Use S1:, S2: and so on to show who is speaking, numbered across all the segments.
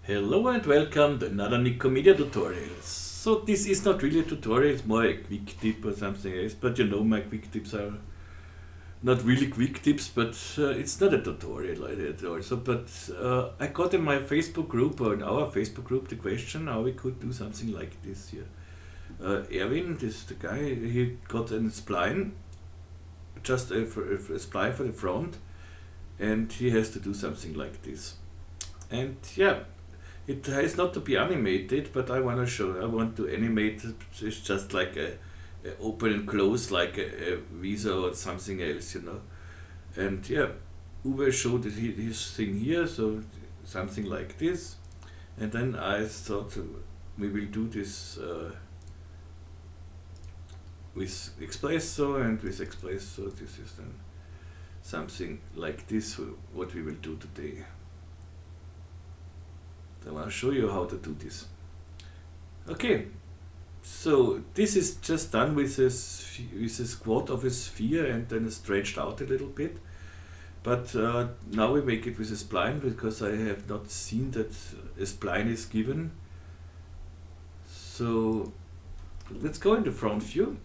S1: Hello and welcome to another Nikomedia tutorial. So this is not really a tutorial, it's more a quick tip or something else, but you know my quick tips are not really quick tips, but it's not a tutorial also. But I got in my Facebook group, or in our Facebook group, the question how we could do something like this here. Erwin, this the guy, he got a spline, just a spline for the front, and he has to do something like this. And yeah, it has not to be animated, but I want to show. I want to animate it. It's just like a open and close, like a visa or something else, you know. And yeah, Uwe showed his thing here, so something like this. And then I thought we will do this with Espresso, and with Espresso this is then something like this, what we will do today. I want to show you how to do this. Okay, so this is just done with a squat of a sphere and then stretched out a little bit. But now we make it with a spline, because I have not seen that a spline is given. So let's go in the front view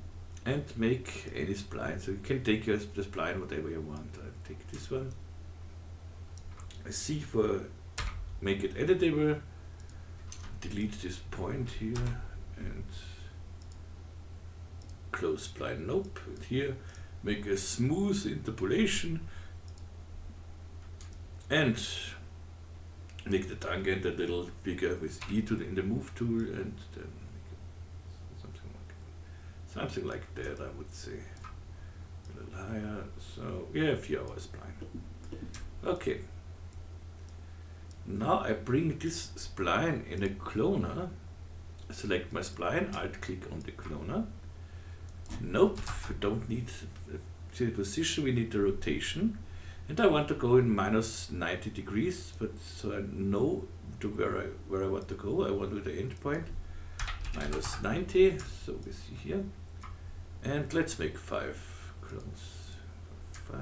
S1: and make any spline. So you can take the spline whatever you want. I take this one. I see for make it editable, delete this point here and close spline, nope, and here make a smooth interpolation and make the tangent a little bigger with E in the move tool, and then make it something like that, I would say, a little higher. So we have here our spline. Okay. Now I bring this spline in a cloner, select my spline, alt click on the cloner. Nope, we don't need the position, we need the rotation. And I want to go in minus 90 degrees, but so I know to where I want to go. I want with the endpoint, minus 90, so we see here. And let's make 5 clones, 5.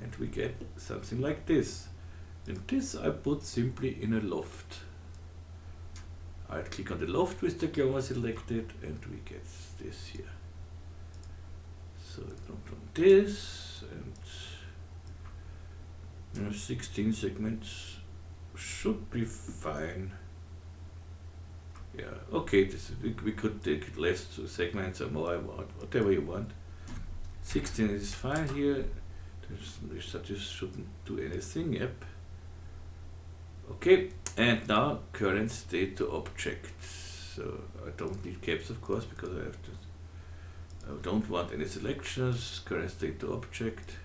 S1: And we get something like this. And this I put simply in a loft. I'll click on the loft with the cloner selected, and we get this here. So I don't want this, and 16 segments should be fine. Yeah, okay, we could take less segments or more, whatever you want. 16 is fine here. This shouldn't do anything, yep. Okay, and now current state to object. So I don't need caps, of course, because I don't want any selections. Current state to object,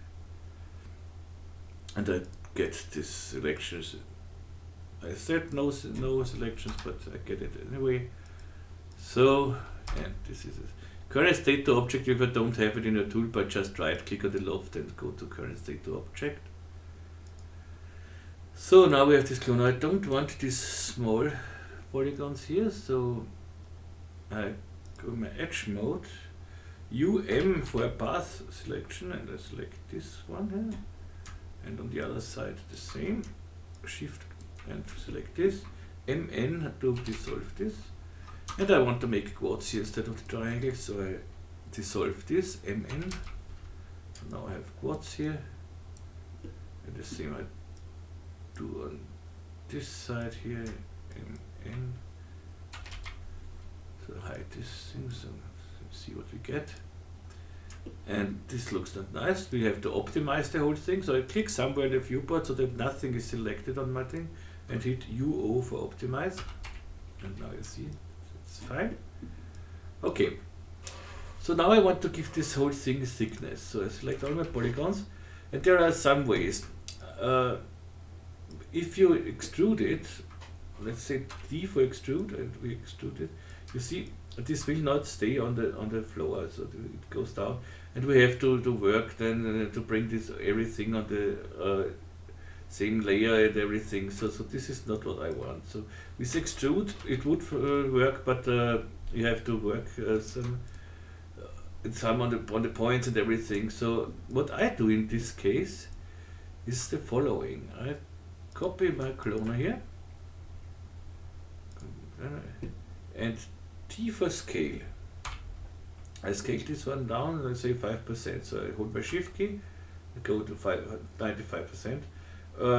S1: and I get these selections. I said no selections, but I get it anyway. So, and this is it. Current state to object. If I don't have it in your toolbar, just right click on the loft and go to current state to object. So now we have this clone. I don't want these small polygons here, so I go in my edge mode, UM for a path selection, and I select this one here, and on the other side the same, shift and select this, MN to dissolve this, and I want to make quads here instead of the triangle, so I dissolve this, MN, so now I have quads here, and the same I do on this side here, MN, so hide this thing, so let's see what we get. And this looks not nice. We have to optimize the whole thing, so I click somewhere in the viewport so that nothing is selected on my thing, and hit UO for optimize, and now you see it's fine. Okay, so now I want to give this whole thing thickness, so I select all my polygons, and there are some ways. If you extrude it, let's say D for extrude, and we extrude it, you see this will not stay on the floor, so it goes down, and we have to work then to bring this everything on the same layer and everything. So this is not what I want. So with extrude it would work, but you have to work some on the points and everything. So what I do in this case is the following. I copy my cloner here, and T for scale. I scale this one down, let's say 5%. So I hold my shift key, I go to 95%.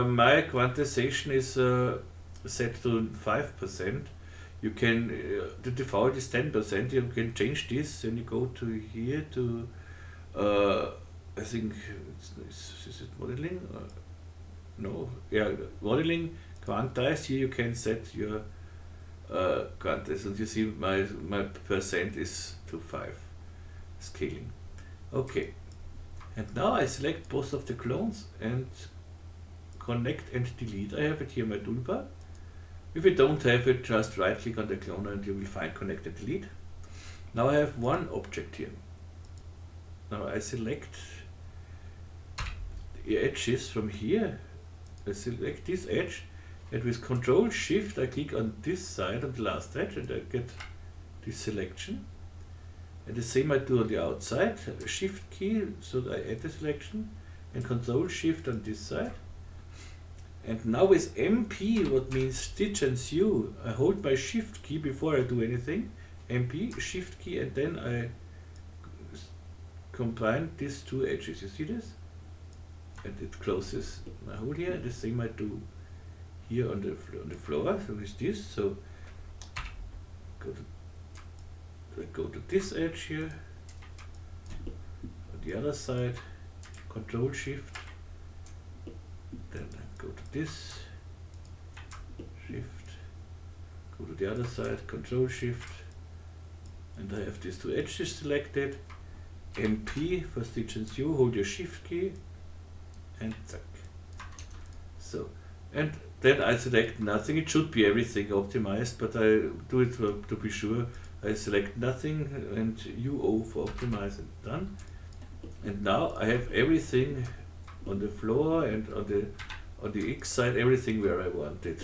S1: My quantization is set to 5%. You can, the default is 10%. You can change this and you go to here to, I think, is it modeling? No, yeah, modeling, quantize. Here you can set your quantize, and you see my percent is to 5 scaling. Okay, and now I select both of the clones and connect and delete. I have it here in my toolbar. If you don't have it, just right click on the clone and you will find connect and delete. Now I have one object here. Now I select the edges from here. I select this edge, and with Control Shift I click on this side on the last edge and I get this selection. And the same I do on the outside, Shift key, so that I add the selection, and Control Shift on this side. And now with MP, what means stitch and sew, I hold my Shift key before I do anything, MP, Shift key, and then I combine these two edges. You see this? And it closes. I hold here, the same I do here on the floor, so with this. So go to this edge here, on the other side, Control Shift, then I go to this, Shift, go to the other side, Control Shift, and I have these two edges selected. MP for stitch and sew, hold your Shift key, and zack. So, and then I select nothing. It should be everything optimized, but I do it to be sure. I select nothing and UO for optimize and done. And now I have everything on the floor and on the X side, everything where I want it.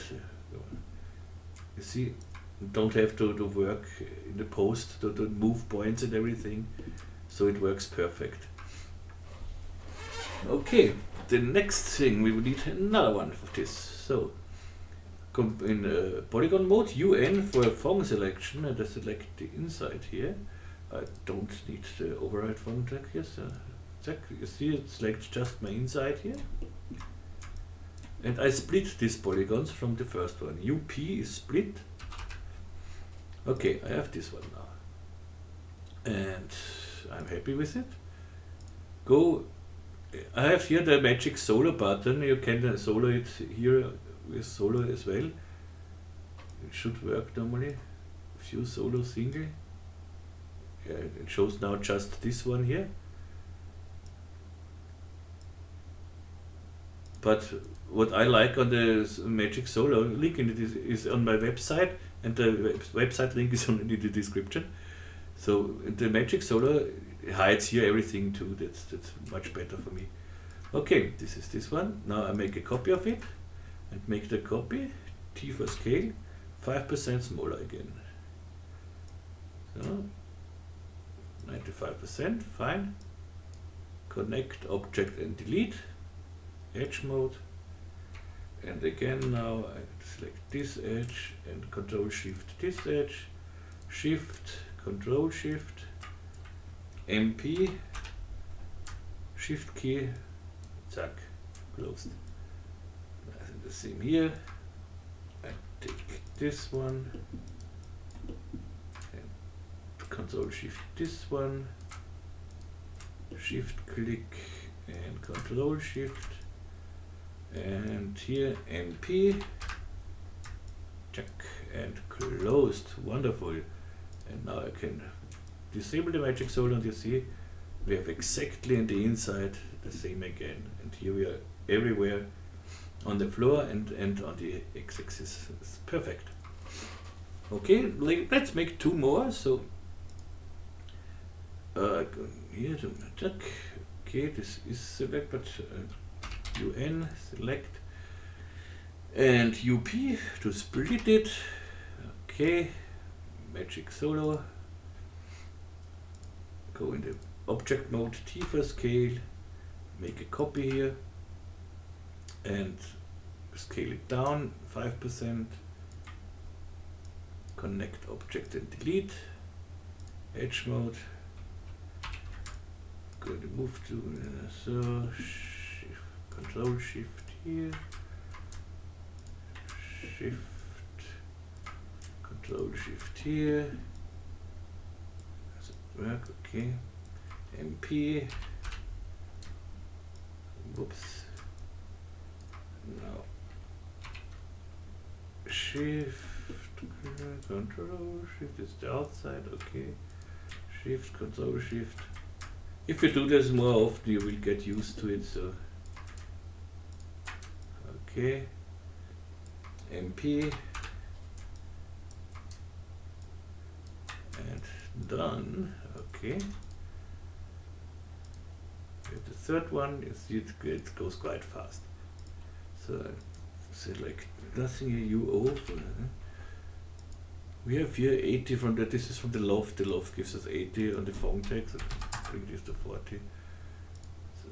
S1: You see, don't have to work in the post to move points and everything, so it works perfect. Okay, the next thing we will need another one for this. So in polygon mode, UN for a form selection, and I select the inside here. I don't need the override form track here, so check. You see it selects just my inside here. And I split these polygons from the first one. UP is split. Okay, I have this one now. And I'm happy with it. I have here the magic solo button. You can solo it here with solo as well. It should work normally. View solo single. Yeah, it shows now just this one here. But what I like on the magic solo, link in it is on my website, and the website link is only in the description. So the magic solo hides here everything too. That's much better for me. Okay, this is this one. Now I make a copy of it and make the copy, T for scale, 5% smaller again. So 95%, fine. Connect object and delete, edge mode. And again now I select this edge and Control Shift this edge, Shift, Control Shift, MP, Shift key, zack, closed. The same here. I take this one and Control Shift this one, Shift click and Control Shift, and here MP, check, and closed. Wonderful. And now I can disable the magic solo, and you see we have exactly in the inside the same again. And here we are everywhere on the floor and on the x-axis. It's perfect. Okay, let's make two more. So go here to check. Okay, this is select, but UN select and UP to split it. Okay, magic solo. Go in the object mode, T for scale, make a copy here and scale it down 5%. connect object and delete, edge mode, go to move to, so shift, control shift here, shift, control shift here, does it work? Okay, MP, whoops, now shift, control shift is the outside, okay, shift, control shift. If you do this more often, you will get used to it, so okay, MP, and done. Okay, with the third one, you see it goes quite fast. So select nothing here, UO for we have here 80 from that. This is from the loft. The loft gives us 80 on the phone tag, so bring this to 40. So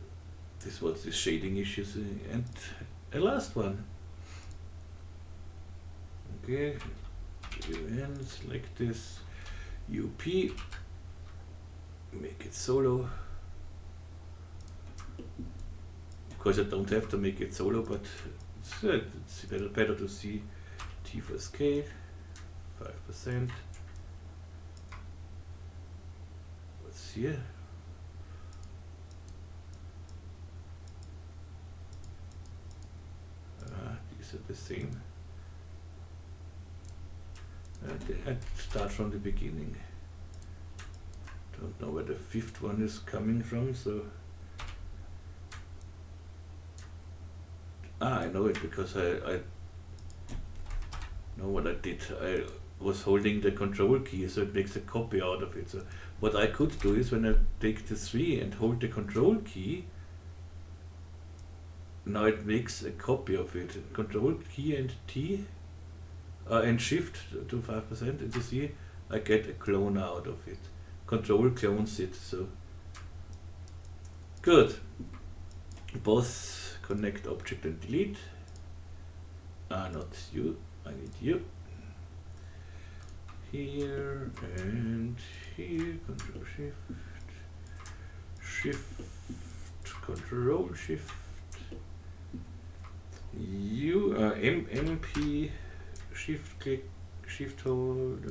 S1: this was the shading issues, and a last one. Okay, UN, select this, UP, make it solo. Of course, I don't have to make it solo, but it's better to see T for scale, 5%. What's here? These are the same. I start from the beginning. Don't know where the fifth one is coming from, so I know it because I know what I did. I was holding the control key, so it makes a copy out of it. So what I could do is when I take the 3 and hold the control key, now it makes a copy of it. Control key and T and shift to 5%, and you see I get a clone out of it. Control clones it, so good. Both connect object and delete. Not you, I need you. Here and here, control shift, control shift. You MP, shift click, shift hold,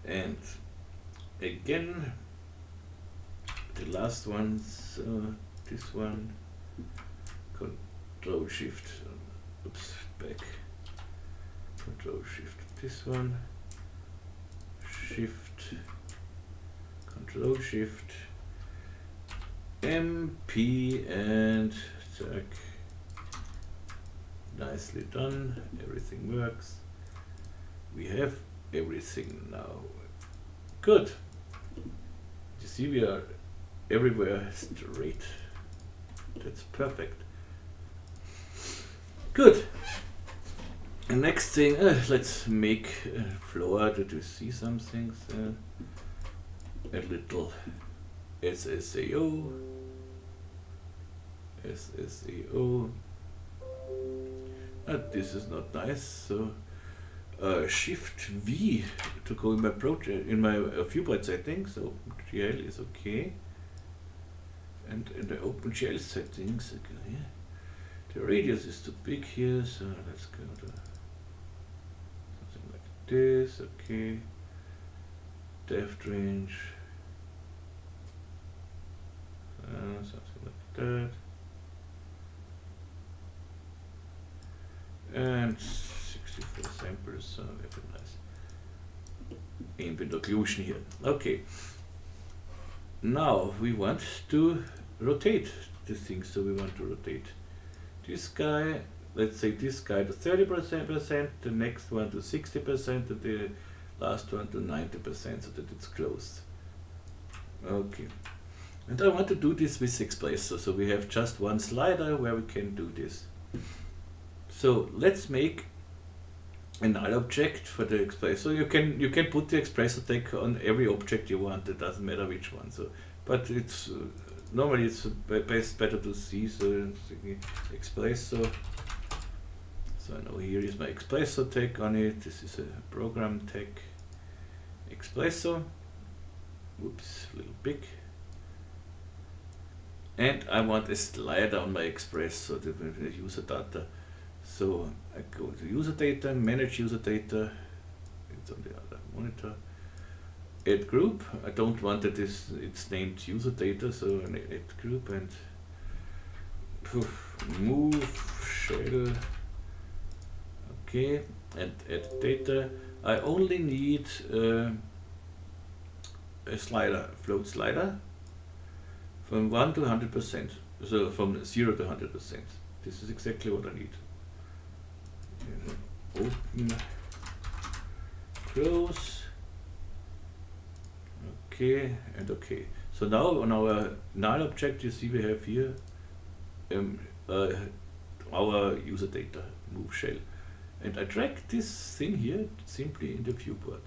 S1: and again the last ones, this one, control shift, oops, back, control shift, this one, shift, control shift, MP, and check. Nicely done, everything works. We have everything now. Good. You see, we are everywhere straight. That's perfect. Good. The next thing, let's make a floor. Did you see some things? A little SSAO. SSAO. This is not nice, so Shift V to go in my project, in my viewport settings. So OpenGL is okay, and in the OpenGL settings, okay, the radius is too big here, so let's go to something like this. Okay, depth range, something like that. And 64 samples, so we have a nice ambient occlusion here. Okay, now we want to rotate this thing, so we want to rotate this guy, let's say this guy to 30%, the next one to 60%, and the last one to 90%, so that it's closed. Okay, and I want to do this with Espresso, so we have just one slider where we can do this. So let's make a null object for the Espresso. You can put the Espresso tag on every object you want. It doesn't matter which one. So, but it's normally it's better to see. So Espresso So I know here is my Espresso tag on it. This is a program tag, Espresso. Whoops, a little big. And I want a slider on my Espresso, the user data. So I go to user data, manage user data. It's on the other monitor. Add group. I don't want that it's named user data, so an add group and move shell. Okay, and add data. I only need a slider, float slider, from 1 to 100%. So from 0 to 100%. This is exactly what I need. Open, close. Okay, and okay. So now on our null object, you see we have here our user data, move shell. And I drag this thing here simply in the viewport.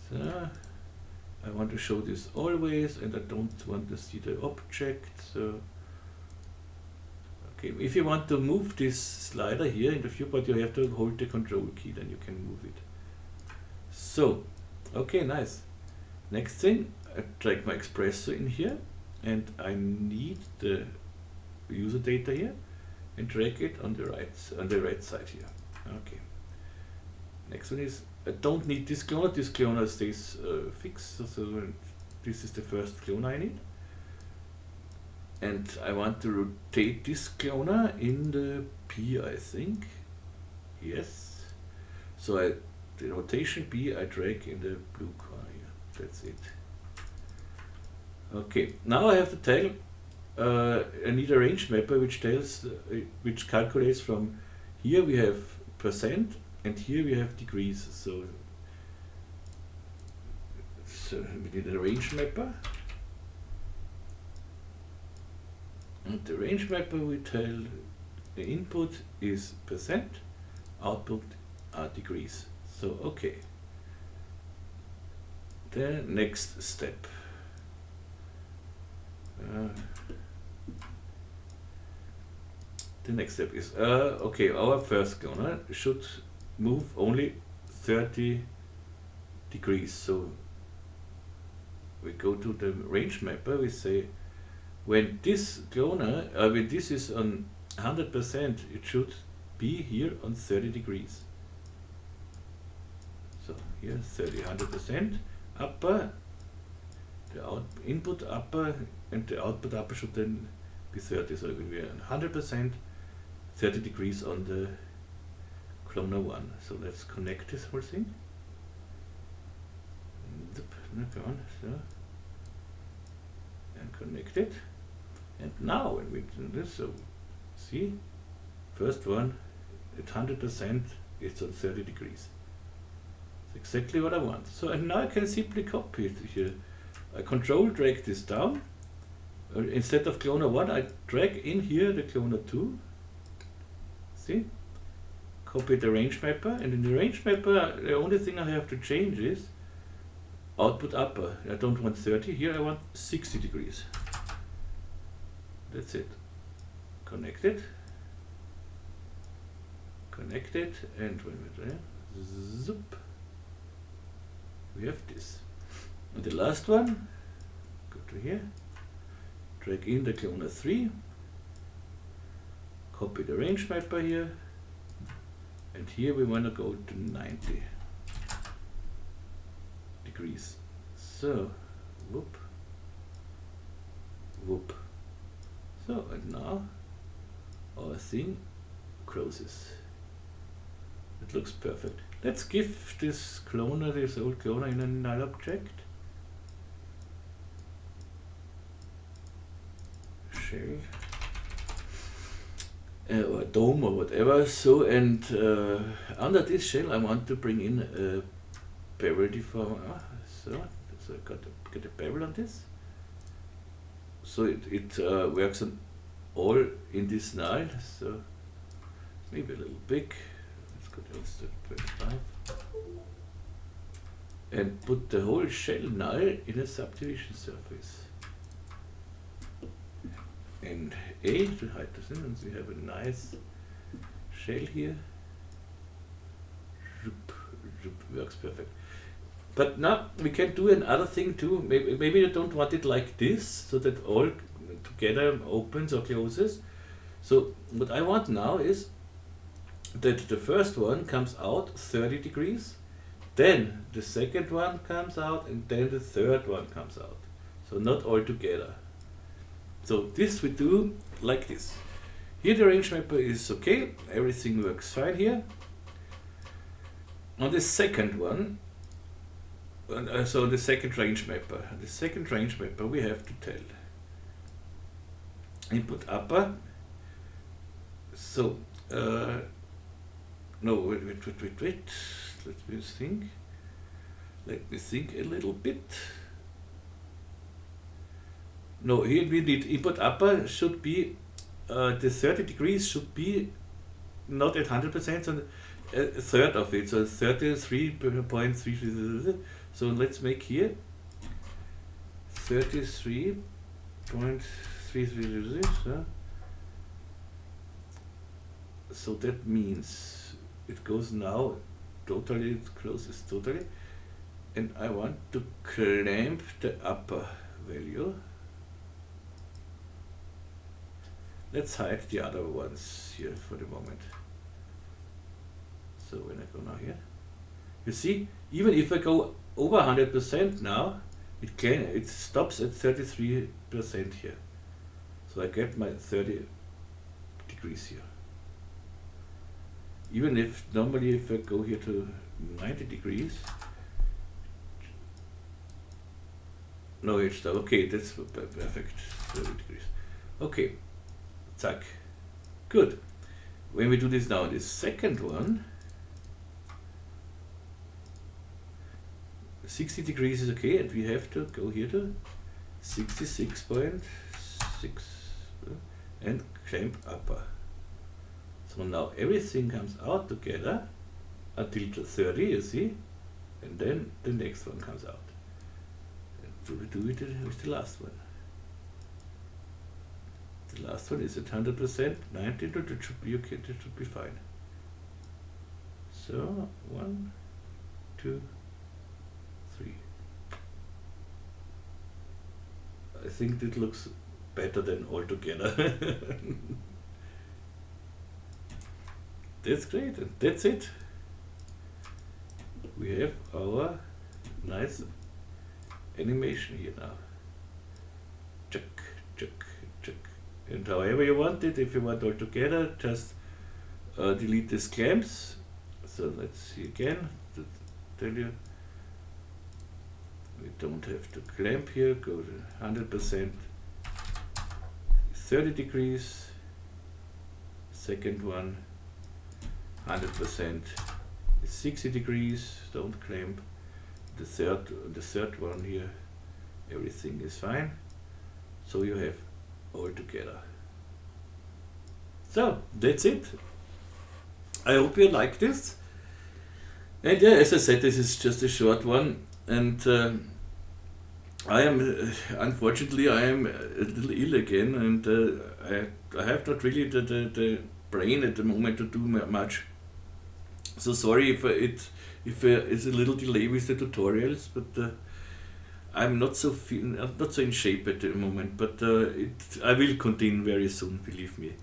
S1: So I want to show this always, and I don't want to see the object. So okay, if you want to move this slider here in the viewport, you have to hold the control key, then you can move it. So, okay, nice. Next thing, I drag my Espresso in here, and I need the user data here, and drag it on the right side here. Okay. Next one is I don't need this cloner. This cloner stays fixed. So this is the first cloner I need, and I want to rotate this cloner in the P, I think. Yes. So the rotation P I drag in the blue corner here. That's it. Okay. Now I have to tell. I need a range mapper which calculates from here we have percent and here we have degrees. So we need a range mapper, and the range mapper we tell the input is percent, output are degrees. So okay. The next step. The next step is, okay, our first cloner should move only 30 degrees. So we go to the range mapper, we say, when this cloner, when this is on 100%, it should be here on 30 degrees. So here 30, 100%, upper, the input upper, and the output upper should then be 30. So when we are on 100%, 30 degrees on the cloner 1. So let's connect this whole thing. So, and connect it. And now when we do this, so see, first one at 100% it's on 30 degrees. It's exactly what I want. So and now I can simply copy it here. I control drag this down. Instead of cloner 1, I drag in here the cloner 2. See? Copy the range mapper, and in the range mapper, the only thing I have to change is output upper. I don't want 30, here I want 60 degrees. That's it. Connect it. Connect it, and when we're there, zoop, we have this. And the last one, go to here, drag in the cloner 3, copy the range mapper here, and here we want to go to 90 degrees. So, whoop, whoop. So, and now our thing closes. It looks perfect. Let's give this cloner, this old cloner, in a null object. Shell. Or dome or whatever. So, and under this shell I want to bring in a bevel deformer. So I get a bevel on this. So it works on all in this null. So maybe a little big. Let's go down to 25. And put the whole shell null in a subdivision surface. And A to hide the thing, and we have a nice shell here. Works perfect. But now we can do another thing too. Maybe you don't want it like this, so that all together opens or closes. So what I want now is that the first one comes out 30 degrees, then the second one comes out, and then the third one comes out. So not all together. So this we do like this. Here the range mapper is okay, everything works fine here. On the second one, so the second range mapper we have to tell input upper. So no, wait, let me think a little bit. No, here we need input upper should be the 30 degrees should be not at 100%, so a third of it, so 33.3. So let's make here 33.33. So that means it goes now totally, it closes totally, and I want to clamp the upper value. Let's hide the other ones here for the moment. So when I go now here, you see, even if I go over 100% now, it stops at 33% here. So I get my 30 degrees here. Even if normally if I go here to 90 degrees, no, it's okay, that's perfect, 30 degrees. Okay, zack, good. When we do this now, the second one, 60 degrees is okay, and we have to go here to 66.6 and clamp upper. So now everything comes out together until 30, you see, and then the next one comes out. And we do it with the last one. The last one is at 100%, 90, that should be okay, that should be fine. So 1, 2, 3. I think that looks better than all together. That's great, and that's it. We have our nice animation here now. Check, check, check. And however you want it, if you want all together, just delete these clamps. So let's see again, to tell you. We don't have to clamp here, go to 100%, 30 degrees, second one, 100%, 60 degrees, don't clamp, the third one here, everything is fine, so you have all together. So that's it. I hope you like this, and yeah, as I said, this is just a short one, and I am unfortunately I am a little ill again, and I have not really the brain at the moment to do much. So sorry if it's a little delay with the tutorials, but I'm not so in shape at the moment. But I will continue very soon, believe me.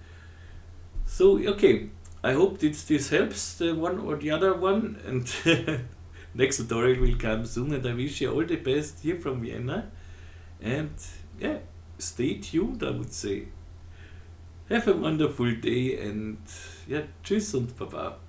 S1: So okay, I hope this helps the one or the other one, and next tutorial will come soon, and I wish you all the best here from Vienna, and yeah, stay tuned, I would say. Have a wonderful day, and yeah, tschüss und baba.